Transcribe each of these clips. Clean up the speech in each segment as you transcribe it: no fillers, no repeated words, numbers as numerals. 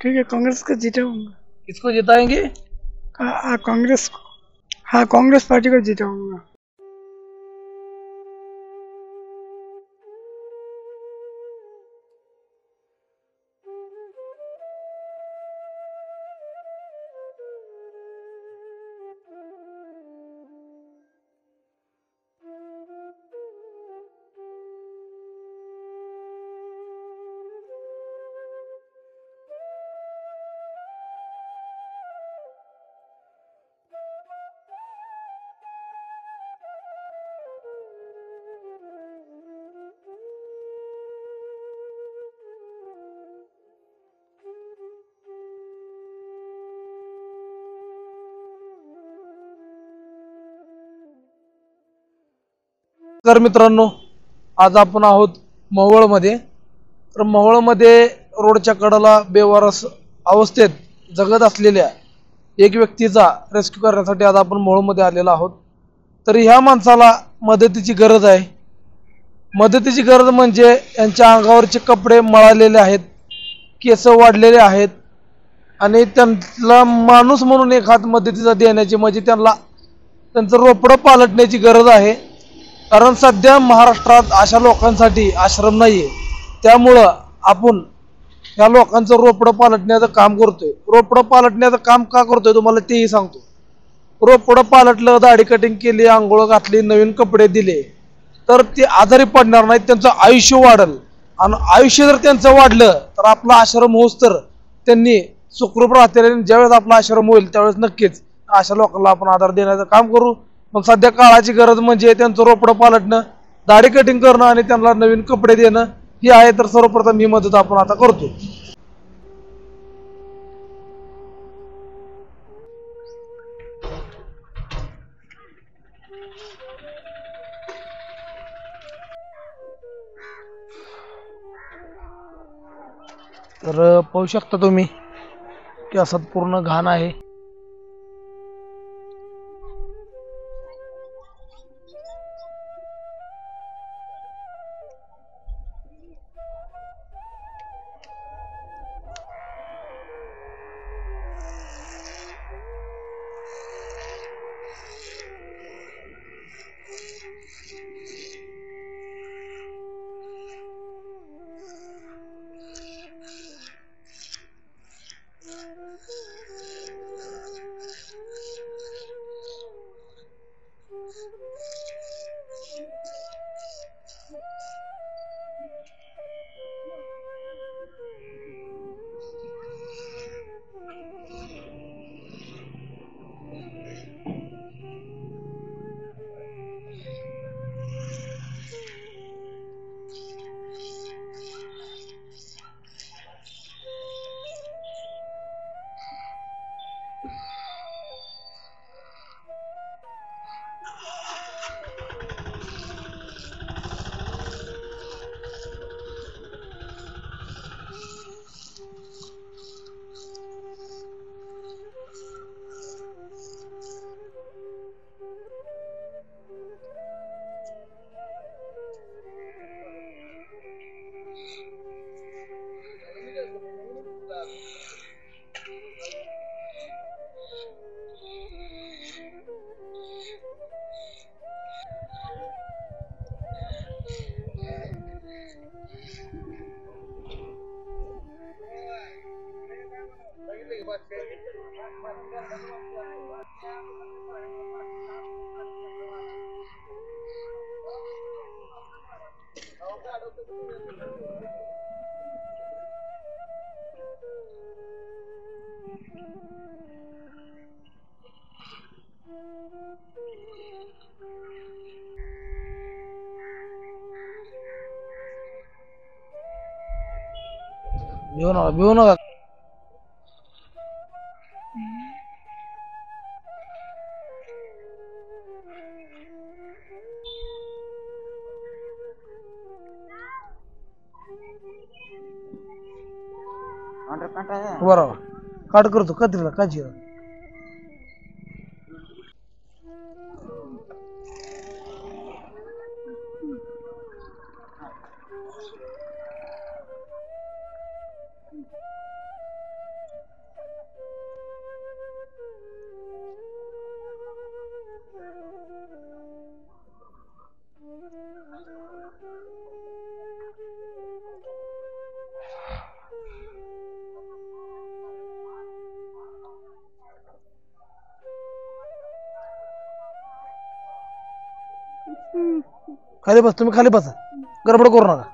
ठीक है, कांग्रेस को जिताऊंगा। किसको जिताएंगे? कांग्रेस को। हाँ, कांग्रेस पार्टी को जिताऊंगा। तर मित्रांनो, आज आपण आहोत मोहोळमध्ये। तर मोहोळमध्ये रोडच्या कडेला बेवारस अवस्थेत जगत असलेल्या एक व्यक्तीचा रेस्क्यू करण्यासाठी आज आपण मोहोळमध्ये आलेलो आहोत। तर ह्या माणसाला मदतीची गरज आहे। मदतीची गरज म्हणजे यांच्या अंगावरचे कपडे मळालेले आहेत, केस वाढलेले आहेत आणि त्यांना माणूस म्हणून एक हात मदतीचा देण्याची म्हणजे त्यांचं रोपडं पालटण्याची गरज आहे। कारण सध्या महाराष्ट्रात अशा लोकांसाठी आश्रम नाहीये, त्यामुळं आपण या लोकांचं रोपडं पालटण्याचं काम करतोय। रोपडं पालटण्याचं काम का करतोय तुम्हाला तेही सांगतो। रोपडं पालटलं, दाढी कटिंग केली, आंघोळ घातली, नवीन कपडे दिले तर ते आजारी पडणार नाहीत, त्यांचं आयुष्य वाढेल। आणि आयुष्य जर त्यांचं वाढलं तर आपला आश्रम होऊस तर त्यांनी सुखरूप राहतील। ज्यावेळेस आपला आश्रम होईल त्यावेळेस नक्कीच अशा लोकांना आपण आधार देण्याचं काम करू। पण सध्या काळाची गरज म्हणजे त्यांचं रोपडं पालटणं, दाढी कटिंग करणं आणि त्यांना नवीन कपडे देणं ही आहे। तर सर्वप्रथम ही मदत आपण आता करतो। तर पाहू शकता तुम्ही की असं पूर्ण घाण आहे। भिवू नका। बरोबर काट करतो कत्रीला काची खाली बस, तुम्ही खाली बसा, गडबड करू नका.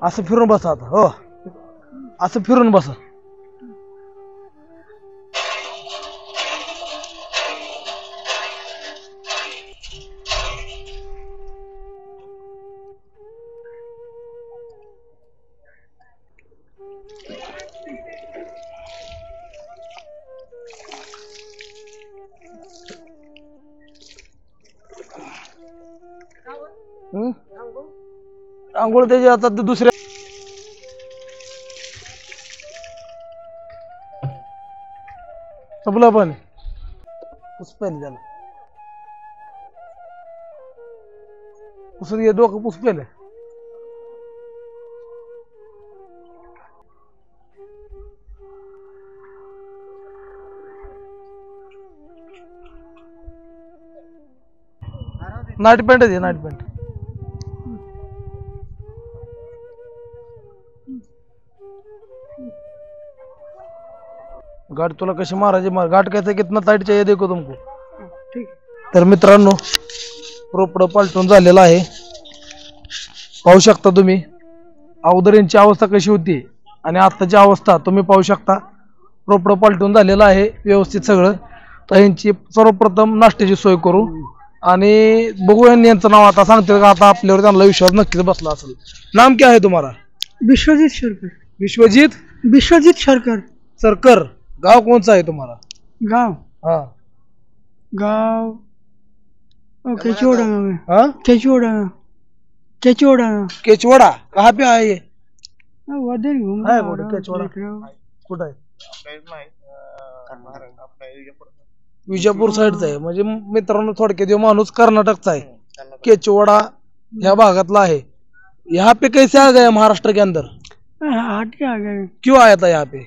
असं फिरून बसा आता. हो, असं फिरून बसा. आंघोळ त्याची आता दुसऱ्या संपलं पण पुसपेल त्याला पुसून घे, डोकं पुसपेल. नाईट पॅन्ट आहे, नाईट पॅन्ट. गाठ तुला कशी मारायची मार. गाठ कहते कितना टाइट चाहिए देखो तुमको. ठीक. तर मित्रांनो, रोपड पालटून झालेला आहे. पाहू शकता तुम्ही अगोदर यांची अवस्था कशी होती आणि आताची अवस्था तुम्ही पाहू शकता. रोपड पालटून झालेलं आहे व्यवस्थित सगळं. तर यांची सर्वप्रथम नाश्त्याची सोय करू आणि बघू यांचं नाव आता सांगते का. आता आपल्यावर त्यांना विश्वास नक्कीच बसला असेल. नाम क्या है तुम्हारा? विश्वजीत सरकर. विश्वजीत विश्वजीत सरकर. सरकर. गांव कौन सा है तुम्हारा? गांव हाँ गांव केचुड़ा में. हाँ केचुड़ा केचुड़ा केचवाड़ा. कहाँ पे आए ये? उधर ही घूम है रहा कुठे हूँ, केचवाड़ा? देख रहा हूँ. कुठं आहे? विजापूर साईडचा आहे. म्हणजे मित्रांनो थोडक्यात यो माणूस कर्नाटकचा आहे. केचवाड़ा ह्या भागातला आहे. यहाँ पे कैसे आ गए महाराष्ट्र के अंदर? हट के आ गए. क्यों आया था यहाँ पे?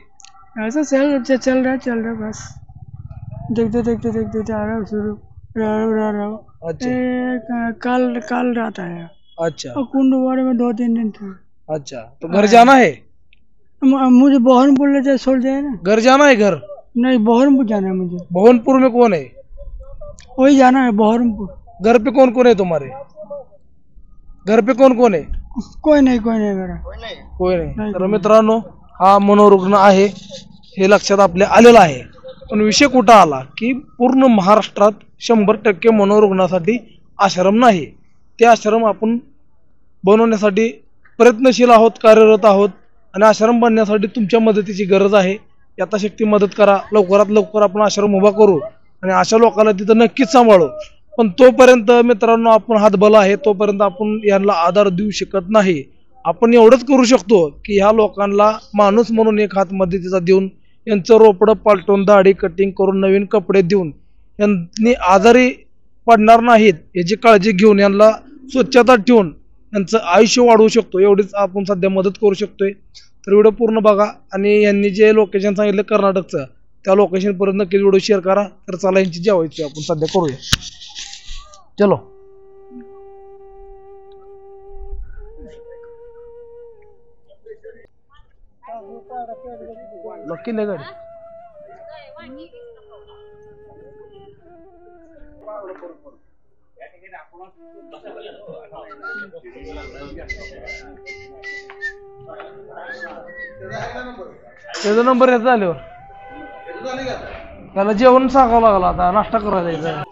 ऐसा चल रहा बस. देखते देखते देखते आ रहा शुरू रहा. अच्छा कल रात आया. अच्छा और कुंडवाड़े में 2-3 दिन था. अच्छा. तो घर जाना है? मुझे बहनपुर ले जाए छोड़ जाए ना. घर जाना है घर? नहीं, बहरमपुर जाना है मुझे. भुवनपुर में कौन है? वही जाना है बहरमपुर. घर पे कौन कौन है तुम्हारे? घर पे कौन कौन है? कोई नहीं मेरा. कोई नाही. तर मित्रांनो, हा मनोरुग्ण आहे हे लक्षात आपल्या आलेलं आहे. पण विषय कुठं आला की पूर्ण महाराष्ट्रात 100% मनोरुग्णासाठी आश्रम नाही. ते आश्रम आपण बनवण्यासाठी प्रयत्नशील आहोत, कार्यरत आहोत आणि आश्रम बनण्यासाठी तुमच्या मदतीची गरज आहे. यथाशक्ती मदत करा. लवकरात लवकर आपण आश्रम उभा करू आणि अशा लोकांना तिथं नक्कीच सांभाळू. पण तोपर्यंत मित्रांनो आपण हातबल आहे, तोपर्यंत आपण यांना आधार देऊ शकत नाही. आपण एवढंच करू शकतो की ह्या लोकांना माणूस म्हणून एक हात मदतीचा देऊन यांचं रोपडं पालटून दाढी कटिंग करून नवीन कपडे देऊन यांनी आजारी पडणार नाहीत याची काळजी घेऊन यांना स्वच्छता ठेवून यांचं आयुष्य वाढवू शकतो. एवढीच आपण सध्या मदत करू शकतोय. तर व्हिडिओ पूर्ण बघा आणि यांनी जे लोकेशन सांगितलं कर्नाटकचं त्या लोकेशन पर्यंत नक्कीच व्हिडिओ शेअर करा. तर चला यांची जेवायची आपण सध्या करूया. चलो. नक्की नाही गाडी. त्याचा नंबर याचा आल्यावर त्याला जेवण सांगावं लागला. आता नाश्ता करायचा.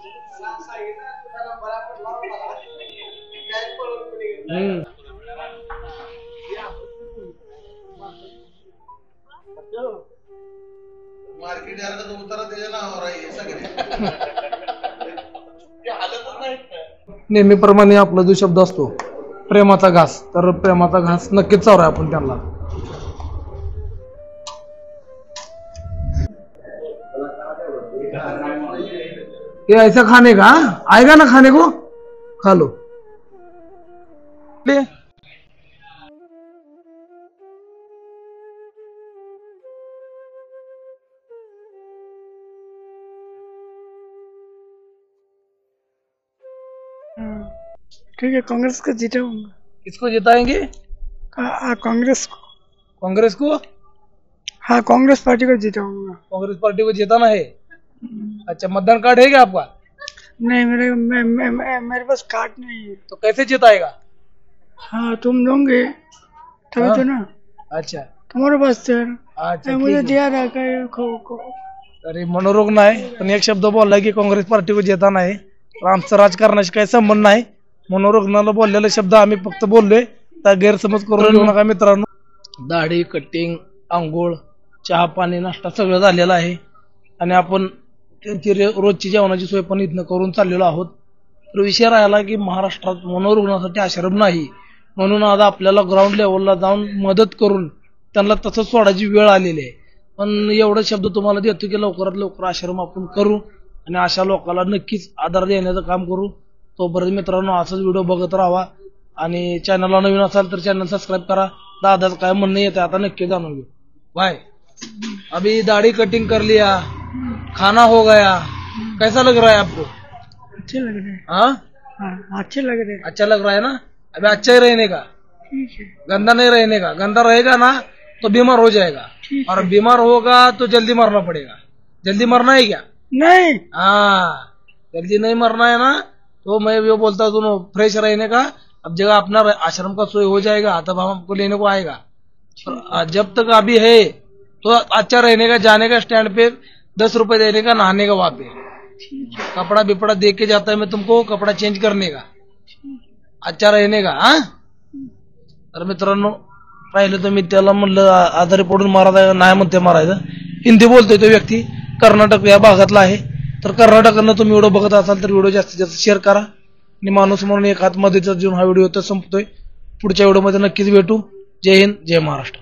नेहमीप्रमाणे आपला जो शब्द असतो प्रेमाचा घास, तर प्रेमाचा घास नक्कीच चावरा आपण त्यांना. ये ऐसा खाने का आएगा ना खाने को. खा लो ले ठीक है, कांग्रेस को जिताऊंगा। किसको जिताएंगे? कांग्रेस को। कांग्रेस को? हाँ, कांग्रेस पार्टी को जिताऊंगा। कांग्रेस पार्टी को जिताना है। अच्छा, मतदान कार्ड है क्या आपका? नहीं, मेरे पास कार्ड नहीं है। तो कैसे जिताएगा? हाँ, तुम दोगे तभी हाँ? तो ना। अच्छा तुम्हारे पास तो है ना। अच्छा मुझे ठीक है. दिया था को। अरे मनोरुग्ण आहे पण एक शब्द बोलला की काँग्रेस पार्टी को जिताना आहे. तर आमचा राजकारणाशी काही संबंध नाही. मनोरुग्णाला बोललेले शब्द आम्ही फक्त बोललोय. त्या गैरसमज करून घेऊ नका मित्रांनो. दाढी कटिंग आंघोळ चहा पाणी नाश्ता सगळं झालेलं आहे आणि आपण त्यांची रोजची जेवणाची सोय पण इथनं करून चाललेलो आहोत. तर विषय राहिला की महाराष्ट्रात मनोरुग्णासाठी आश्रम नाही म्हणून आज आपल्याला ग्राउंड लेवलला जाऊन मदत करून त्यांना तसंच सोडायची वेळ आलेली आहे. पण एवढा शब्द तुम्हाला देतो की लवकरात लवकर आश्रम आपण करू आणि अशा लोकांना नक्कीच आधार देण्याचं काम करू. तोपर्यंत मित्रांनो असंच व्हिडिओ बघत राहा आणि चॅनलला नवीन असाल तर चॅनल सबस्क्राईब करा. दादाचं काय म्हणणं येतं आता नक्की जाणून घेऊ. भाई अभी दाढ़ी कटिंग कर लिया, खाना हो गया, कैसा लग रहा है आपको? अच्छे लग रहे हैं। हाँ हाँ, अच्छे लग रहे हैं। अच्छा लग रहा है ना? अभी अच्छा ही रहने का, ठीक है, गंदा नहीं रहने का. गंदा रहेगा ना तो बीमार हो जाएगा ठीक और है। बीमार होगा तो जल्दी मरना पड़ेगा. जल्दी मरना है क्या? नहीं, हाँ, जल्दी नहीं मरना है ना तो मैं वो बोलता हूँ फ्रेश रहने का. अब जगह अपना आश्रम का सोई हो जाएगा तब हम आपको लेने को आएगा. जब तक अभी है तो अच्छा रहने का, जाने का स्टैंड पे 10 रुपए देने का, नहाने का वहां पे, ठीक है, कपड़ा बिपड़ा दे के जाता है मैं तुमको, कपड़ा चेंज करने का, अच्छा रहने का. हा. तर मित्रांनो पाहिलं तर मी त्याला म्हणलं आजारी पडून मारा नाही म्हणते मारायचं. हिंदी बोलतोय तो व्यक्ती, कर्नाटक या भागातला आहे. तर कर्नाटकानं तुम्ही व्हिडिओ बघत असाल तर व्हिडिओ जास्तीत जास्त शेअर करा आणि माणूस म्हणून एक हात मध्येचा जीवन हा व्हिडिओ तर संपतोय. पुढच्या व्हिडिओमध्ये नक्कीच भेटू. जय हिंद, जय महाराष्ट्र.